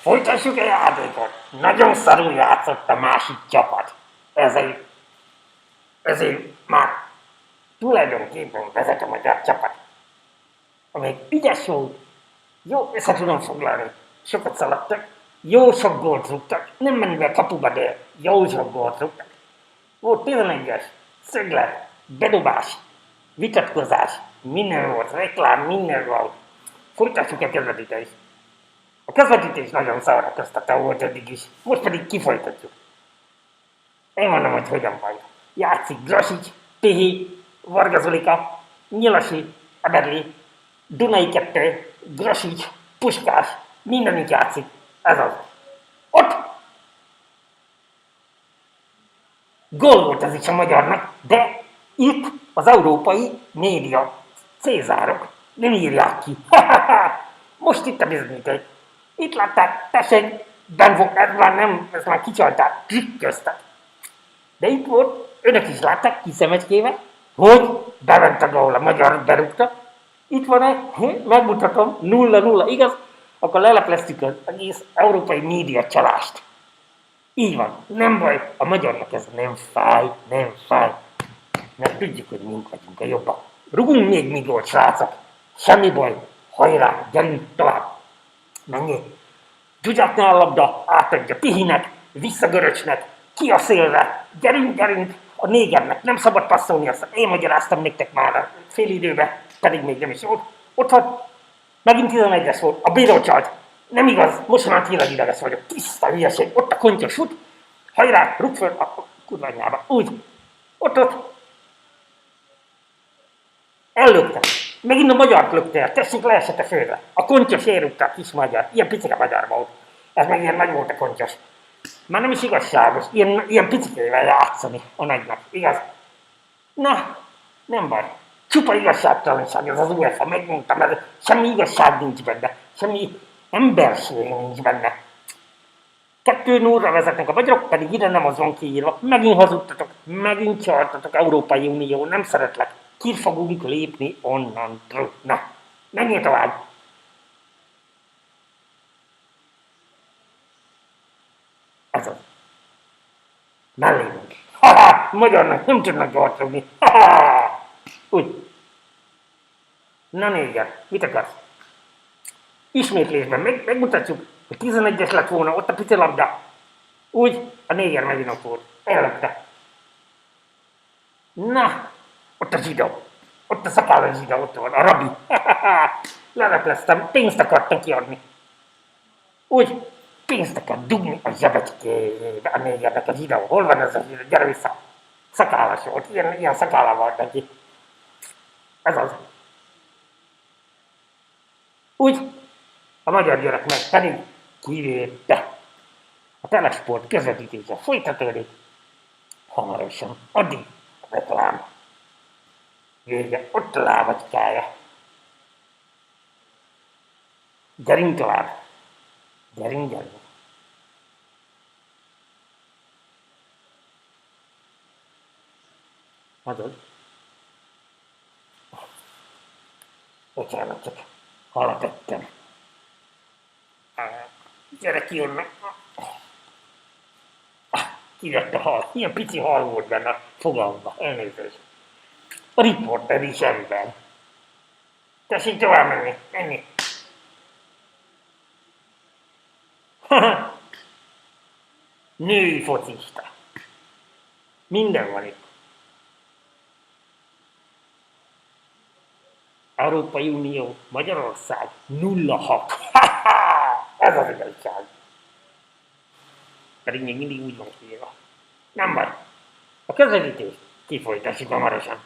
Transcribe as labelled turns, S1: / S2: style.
S1: Folytassuk a játékot. Nagyon szarul játszott a másik csapat. Ezért már tulajdonképpen vezetem a magyar csapat. Amelyik ügyes volt, jó össze tudom foglalni. Sokat szaladtak, jó sok gólt rúgtak, nem menve kapuba, de jó sok gólt rúgtak. Volt 11-es, szöglet, bedobás, vitatkozás, minden volt, reklám, minden volt. Folytassuk a közvetítést. A közvetítés nagyon szórakoztató volt eddig is, most pedig kifolytatjuk. Én mondom, hogy hogyan van. Játszik Grasics, Pihi, Varga Zolika, Nyilasi, Eberli, Dunai 2, Grasics, Puskás, mindenük játszik. Ez az. Ott! Gól volt ez is a magyarnak, de itt az európai média cézárok nem írják ki. Most itt a bizonyíték. Itt látták, tessék, ez már kicsalták, trükköztek. De itt volt, önök is látták kiszemecskével, hogy bement a gól, a magyar berúgta. Itt van-e? Megmutatom, 0-0, igaz? Akkor lelepleztük az egész európai média csalást. Így van, nem baj, a magyarnak ez nem fáj. Mert tudjuk, hogy mink vagyunk a jobbak. Rugunk még mi gólt, srácok. Semmi baj, hajrá, gyerünk tovább. Menjél. Gyugyáknál a labda, átadja Pihinek, vissza Göröcsnek, ki a szélre. Gyerünk, a négernek, nem szabad passzolni, azt én magyaráztam nektek már a fél időben, pedig még nem is volt. Ott van, megint 11-es volt, a bíró csalt. Nem igaz, most már tényleg ideges vagyok, tiszta hülyeség, ott a kontyos fut, hajrá, rúg föl a kurványába, úgy, ott. Ellöktem. Megint a magyart lökte el, tessék leesete fölre. A kontyos elrúgta a kis magyar, ilyen picike magyar volt. Ez meg ilyen nagy volt a kontyos. Már nem is igazságos, ilyen picikével játszani a nagynak, igaz? Na, nem baj. Csupa igazságtalanság ez az UEFA, megmondtam, ez semmi igazság nincs benne, semmi emberség nincs benne. 2-0-ra vezetnek a magyarok, pedig ide nem az van kiírva. Megint hazudtatok, megint csaltatok, Európai Unió, nem szeretlek. Ki fogunk lépni onnantól. Na, menjél tovább. Ez az. Mellénünk. Magyarnak nem tudnak gólt rúgni. Úgy. Na néger, mit akarsz? Ismétlésben megmutatjuk, hogy 11-es lett volna, ott a pici labda. Úgy, a néger megint ott volt. Ellökte. Na, ott a zsidó. Ott a szakállas zsidó, ott van, a rabi. Lelepleztem, pénzt akartam kiadni. Úgy, pénzt akar dugni a zsebecskébe a négernek a zsidó. Hol van ez a zsidó? Gyere vissza. Szakállas volt, ilyen szakálla volt neki. Ez az. Úgy, a magyar gyerek meg pedig kivédte. A Telesport közvetítése folytatódik hamarosan. Addig reklám. Vége, ott a lábacskája. Gyerünk tovább. Gyerünk. Adod? Bocsánat, csak halat ettem. Gyere ki onnan. Kivett a hal. Ilyen pici hal volt benne a fogalmban. Elnézést. A riporter is ember. Tessék tovább menni. Női focista. Minden van itt. Európai Unió, Magyarország 0-6. Ez az igazság. Pedig még mindig úgy van kiírva. Nem baj. A közvetítést kifolytassuk hamarosan.